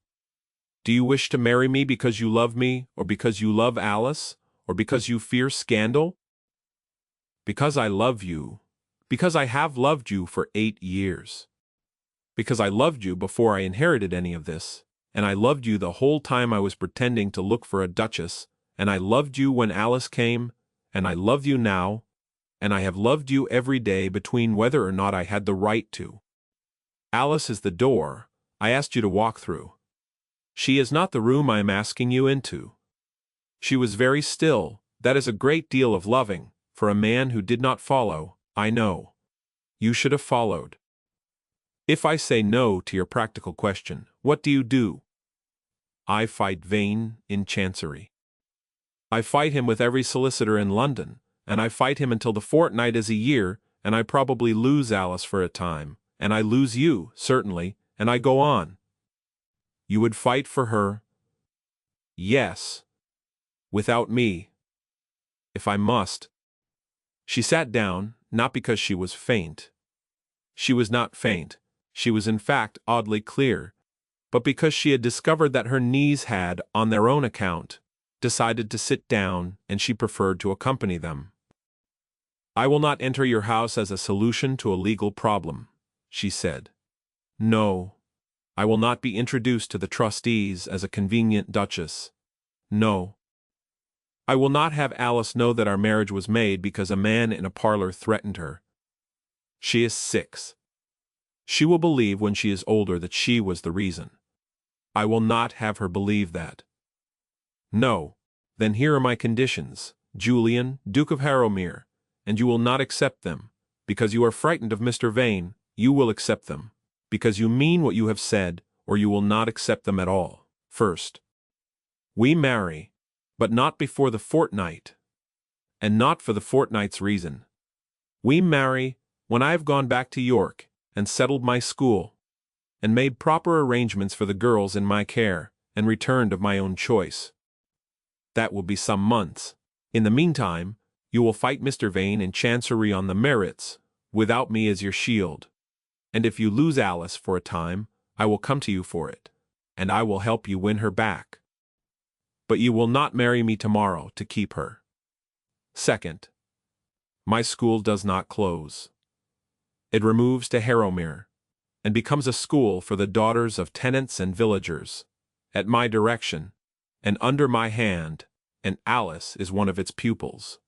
Do you wish to marry me because you love me, or because you love Alice, or because you fear scandal?" "Because I love you. Because I have loved you for 8 years. Because I loved you before I inherited any of this, and I loved you the whole time I was pretending to look for a duchess, and I loved you when Alice came, and I love you now, and I have loved you every day between whether or not I had the right to. Alice is the door I asked you to walk through. She is not the room I am asking you into. She was very still. That is a great deal of loving, for a man who did not follow, I know. You should have followed. If I say no to your practical question, what do you do? I fight Vane in Chancery. I fight him with every solicitor in London, and I fight him until the fortnight is a year, and I probably lose Alice for a time, and I lose you, certainly, and I go on. You would fight for her? Yes. Without me. If I must." She sat down, not because she was faint. She was not faint. She was in fact oddly clear, but because she had discovered that her knees had, on their own account, decided to sit down, and she preferred to accompany them. "I will not enter your house as a solution to a legal problem," she said. "No. I will not be introduced to the trustees as a convenient duchess. No. I will not have Alice know that our marriage was made because a man in a parlor threatened her. She is 6. She will believe when she is older that she was the reason. I will not have her believe that. No. Then here are my conditions, Julian, Duke of Harrowmere, and you will not accept them, because you are frightened of Mr. Vane. You will accept them, because you mean what you have said, or you will not accept them at all. First, we marry, but not before the fortnight, and not for the fortnight's reason. We marry when I have gone back to York, and settled my school, and made proper arrangements for the girls in my care, and returned of my own choice. That will be some months. In the meantime, you will fight Mr. Vane in Chancery on the merits, without me as your shield. And if you lose Alice for a time, I will come to you for it, and I will help you win her back. But you will not marry me tomorrow to keep her. Second, my school does not close. It removes to Harrowmere, and becomes a school for the daughters of tenants and villagers, at my direction, and under my hand, and Alice is one of its pupils.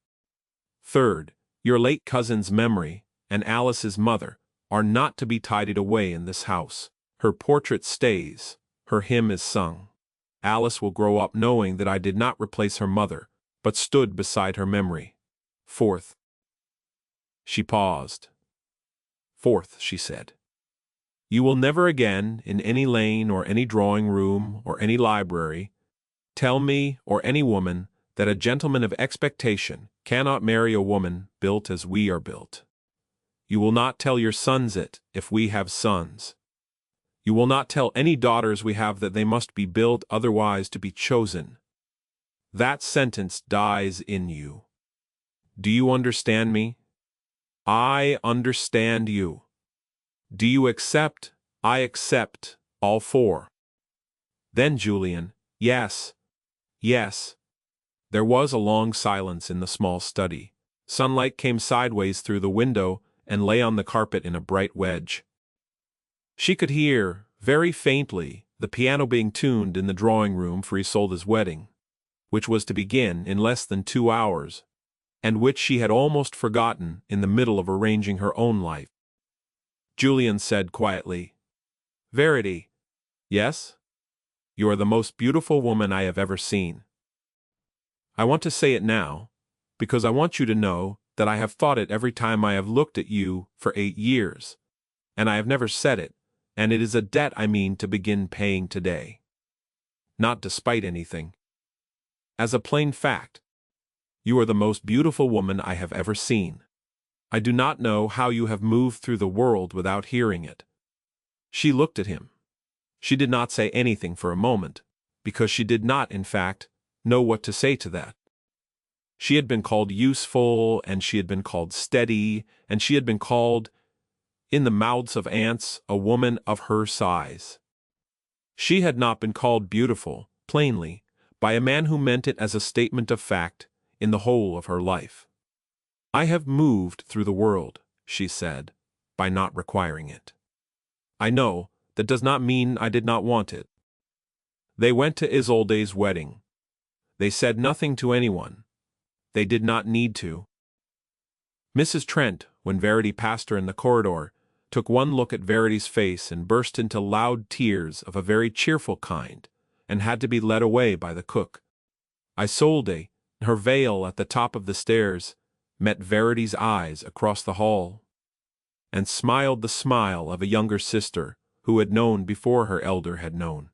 Third, your late cousin's memory, and Alice's mother, are not to be tidied away in this house. Her portrait stays, her hymn is sung. Alice will grow up knowing that I did not replace her mother, but stood beside her memory. Fourth. She paused. Fourth, she said. You will never again, in any lane or any drawing room or any library, tell me or any woman that a gentleman of expectation cannot marry a woman built as we are built. You will not tell your sons it, if we have sons. You will not tell any daughters we have that they must be built otherwise to be chosen. That sentence dies in you. Do you understand me? I understand you. Do you accept? I accept, all four. Then Julian, yes, yes. There was a long silence in the small study. Sunlight came sideways through the window and lay on the carpet in a bright wedge. She could hear, very faintly, the piano being tuned in the drawing-room for Isolde's wedding, which was to begin in less than 2 hours, and which she had almost forgotten in the middle of arranging her own life. Julian said quietly, Verity. Yes? You are the most beautiful woman I have ever seen. I want to say it now, because I want you to know that I have thought it every time I have looked at you for 8 years, and I have never said it, and it is a debt I mean to begin paying today. Not despite anything. As a plain fact, you are the most beautiful woman I have ever seen. I do not know how you have moved through the world without hearing it. She looked at him. She did not say anything for a moment, because she did not, in fact, know what to say to that. She had been called useful, and she had been called steady, and she had been called, in the mouths of ants, a woman of her size. She had not been called beautiful, plainly, by a man who meant it as a statement of fact, in the whole of her life. I have moved through the world, she said, by not requiring it. I know, that does not mean I did not want it. They went to Isolde's wedding. They said nothing to anyone. They did not need to. Mrs. Trent, when Verity passed her in the corridor, took one look at Verity's face and burst into loud tears of a very cheerful kind, and had to be led away by the cook. Isolde, her veil at the top of the stairs, met Verity's eyes across the hall, and smiled the smile of a younger sister who had known before her elder had known.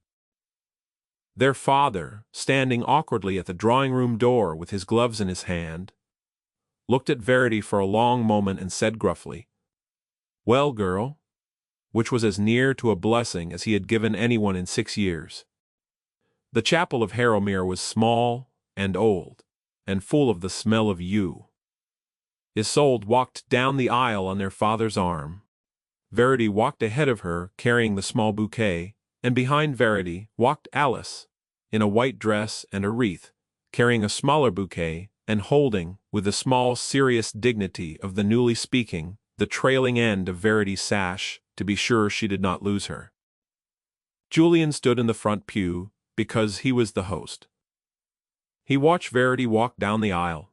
Their father, standing awkwardly at the drawing-room door with his gloves in his hand, looked at Verity for a long moment and said gruffly, Well, girl, which was as near to a blessing as he had given anyone in 6 years. The chapel of Harrowmere was small and old, and full of the smell of yew. Isolde walked down the aisle on their father's arm. Verity walked ahead of her, carrying the small bouquet, and behind Verity walked Alice, in a white dress and a wreath, carrying a smaller bouquet, and holding, with the small serious dignity of the newly speaking, the trailing end of Verity's sash, to be sure she did not lose her. Julian stood in the front pew, because he was the host. He watched Verity walk down the aisle.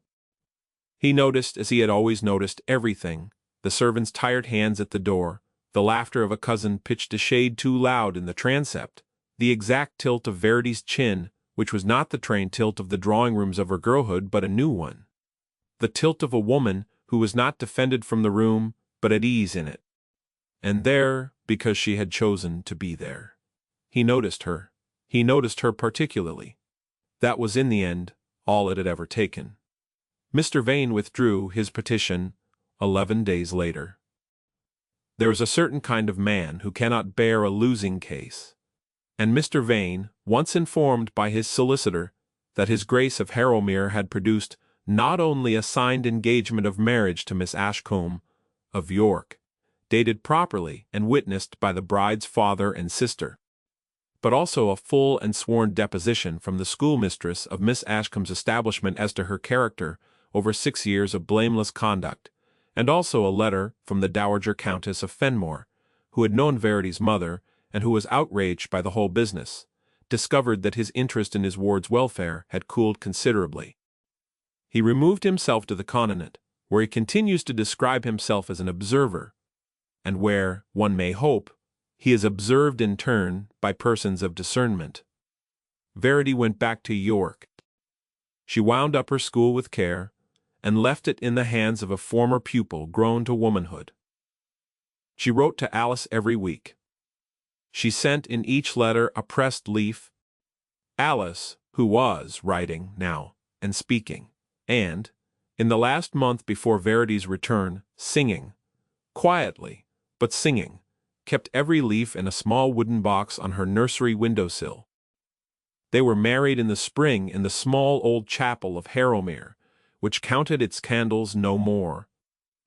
He noticed, as he had always noticed everything, the servant's tired hands at the door, the laughter of a cousin pitched a shade too loud in the transept, the exact tilt of Verity's chin, which was not the trained tilt of the drawing-rooms of her girlhood but a new one, the tilt of a woman who was not defended from the room but at ease in it, and there because she had chosen to be there. He noticed her particularly. That was in the end all it had ever taken. Mr. Vane withdrew his petition 11 days later. There is a certain kind of man who cannot bear a losing case. And Mr. Vane, once informed by his solicitor that his Grace of Harrowmere had produced not only a signed engagement of marriage to Miss Ashcombe of York, dated properly and witnessed by the bride's father and sister, but also a full and sworn deposition from the schoolmistress of Miss Ashcombe's establishment as to her character over 6 years of blameless conduct, and also a letter from the Dowager Countess of Fenmore, who had known Verity's mother and who was outraged by the whole business, discovered that his interest in his ward's welfare had cooled considerably. He removed himself to the Continent, where he continues to describe himself as an observer, and where, one may hope, he is observed in turn by persons of discernment. Verity went back to York. She wound up her school with care, and left it in the hands of a former pupil grown to womanhood. She wrote to Alice every week. She sent in each letter a pressed leaf. Alice, who was writing now and speaking, and, in the last month before Verity's return, singing, quietly, but singing, kept every leaf in a small wooden box on her nursery window-sill. They were married in the spring in the small old chapel of Harrowmere, which counted its candles no more,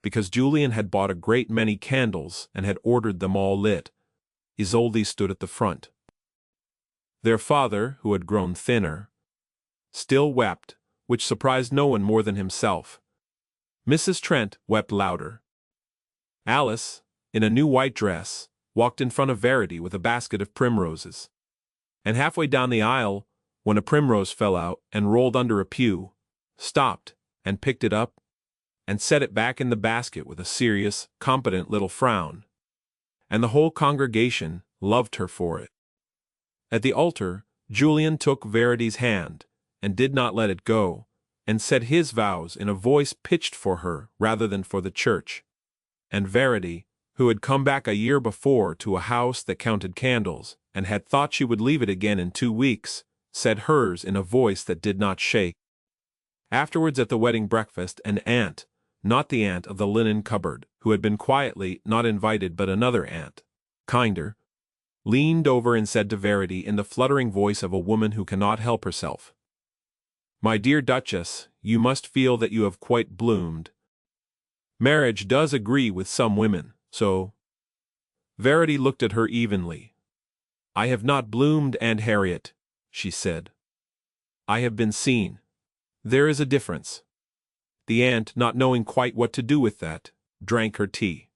because Julian had bought a great many candles and had ordered them all lit. Isolde stood at the front. Their father, who had grown thinner, still wept, which surprised no one more than himself. Mrs. Trent wept louder. Alice, in a new white dress, walked in front of Verity with a basket of primroses. And halfway down the aisle, when a primrose fell out and rolled under a pew, stopped and picked it up and set it back in the basket with a serious, competent little frown. And the whole congregation loved her for it. At the altar, Julian took Verity's hand and did not let it go, and said his vows in a voice pitched for her rather than for the church. And Verity, who had come back a year before to a house that counted candles, and had thought she would leave it again in 2 weeks, said hers in a voice that did not shake. Afterwards at the wedding breakfast, an aunt, not the aunt of the linen cupboard, who had been quietly not invited but another aunt, kinder, leaned over and said to Verity in the fluttering voice of a woman who cannot help herself, "My dear Duchess, you must feel that you have quite bloomed. Marriage does agree with some women, so—" Verity looked at her evenly. "I have not bloomed, Aunt Harriet," she said. "I have been seen. There is a difference." The aunt, not knowing quite what to do with that, drank her tea.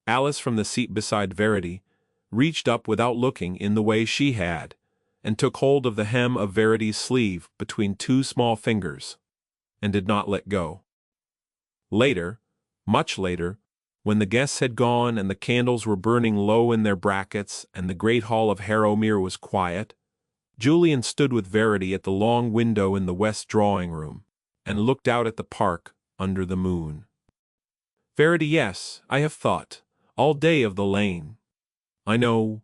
Alice, from the seat beside Verity, reached up without looking in the way she had, and took hold of the hem of Verity's sleeve between 2 small fingers, and did not let go. Later, much later, when the guests had gone and the candles were burning low in their brackets and the great hall of Harrowmere was quiet, Julian stood with Verity at the long window in the west drawing-room, and looked out at the park under the moon. "Verity, yes, I have thought, all day of the lane. I know,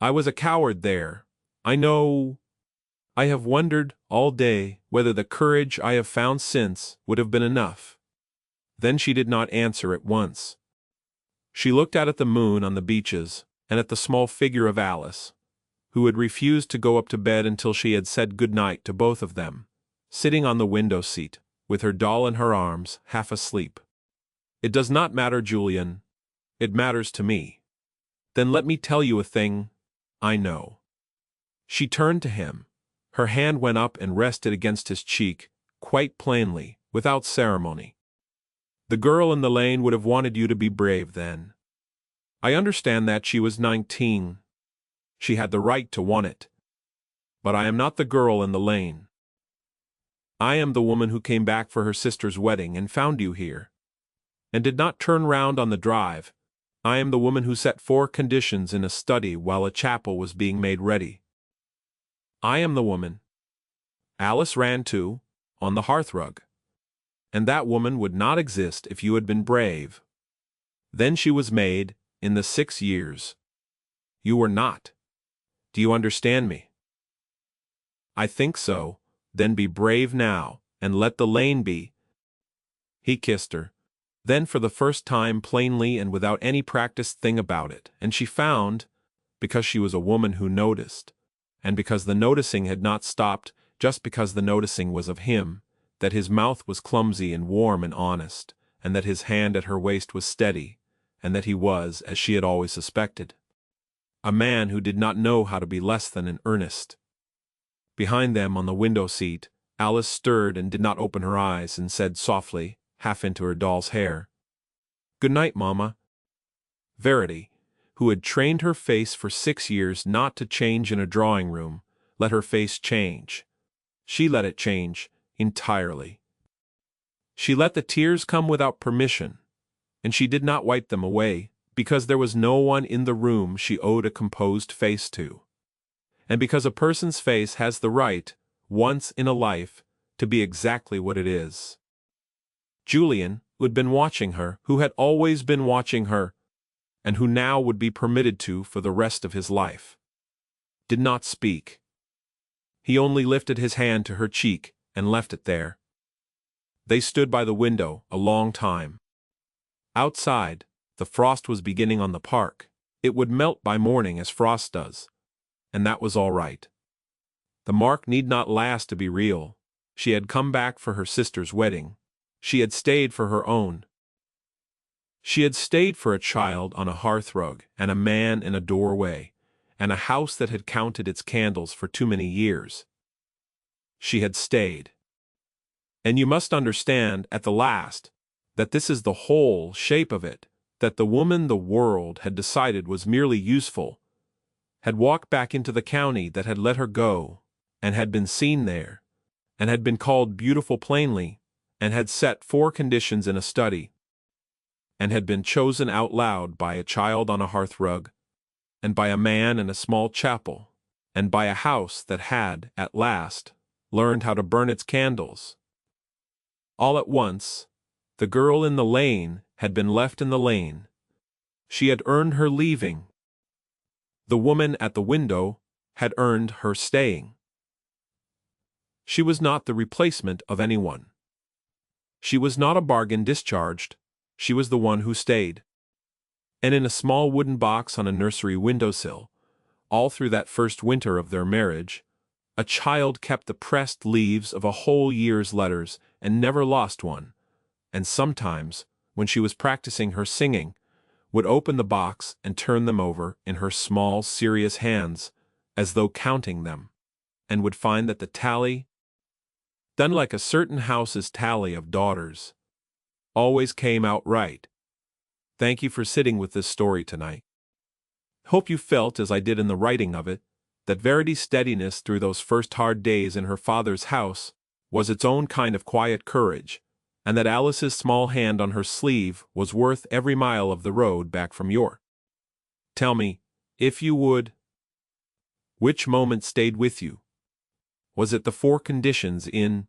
I was a coward there. I know. I have wondered all day whether the courage I have found since would have been enough." Then she did not answer at once. She looked out at the moon on the beaches and at the small figure of Alice, who had refused to go up to bed until she had said good night to both of them, sitting on the window seat, with her doll in her arms, half asleep. "It does not matter, Julian. It matters to me. Then let me tell you a thing I know." She turned to him. Her hand went up and rested against his cheek, quite plainly, without ceremony. "The girl in the lane would have wanted you to be brave then. I understand that she was 19. She had the right to want it. But I am not the girl in the lane. I am the woman who came back for her sister's wedding and found you here, and did not turn round on the drive. I am the woman who set 4 conditions in a study while a chapel was being made ready. I am the woman Alice ran to, on the hearthrug. And that woman would not exist if you had been brave. Then she was made, in the 6 years. You were not. Do you understand me? I think so. Then be brave now, and let the lane be." He kissed her. Then for the first time plainly and without any practiced thing about it, and she found, because she was a woman who noticed, and because the noticing had not stopped just because the noticing was of him, that his mouth was clumsy and warm and honest, and that his hand at her waist was steady, and that he was, as she had always suspected, a man who did not know how to be less than in earnest. Behind them on the window seat, Alice stirred and did not open her eyes, and said softly, half into her doll's hair, "Good night, Mamma." Verity, who had trained her face for 6 years not to change in a drawing-room, let her face change. She let it change entirely. She let the tears come without permission, and she did not wipe them away, because there was no one in the room she owed a composed face to, and because a person's face has the right, once in a life, to be exactly what it is. Julian, who had been watching her, who had always been watching her, and who now would be permitted to for the rest of his life, did not speak. He only lifted his hand to her cheek and left it there. They stood by the window a long time. Outside, the frost was beginning on the park. It would melt by morning as frost does, and that was all right. The mark need not last to be real. She had come back for her sister's wedding. She had stayed for her own. She had stayed for a child on a hearthrug, and a man in a doorway, and a house that had counted its candles for too many years. She had stayed. And you must understand, at the last, that this is the whole shape of it, that the woman the world had decided was merely useful, had walked back into the county that had let her go, and had been seen there, and had been called beautiful plainly, and had set 4 conditions in a study, and had been chosen out loud by a child on a hearthrug, and by a man in a small chapel, and by a house that had, at last, learned how to burn its candles. All at once, the girl in the lane had been left in the lane. She had earned her leaving. The woman at the window had earned her staying. She was not the replacement of anyone. She was not a bargain discharged. She was the one who stayed. And in a small wooden box on a nursery windowsill, all through that first winter of their marriage, a child kept the pressed leaves of a whole year's letters and never lost one, and sometimes, when she was practicing her singing, would open the box and turn them over in her small, serious hands, as though counting them, and would find that the tally, done like a certain house's tally of daughters, always came out right. Thank you for sitting with this story tonight. Hope you felt, as I did in the writing of it, that Verity's steadiness through those first hard days in her father's house was its own kind of quiet courage, and that Alice's small hand on her sleeve was worth every mile of the road back from York. Tell me, if you would, which moment stayed with you? Was it the 4 conditions in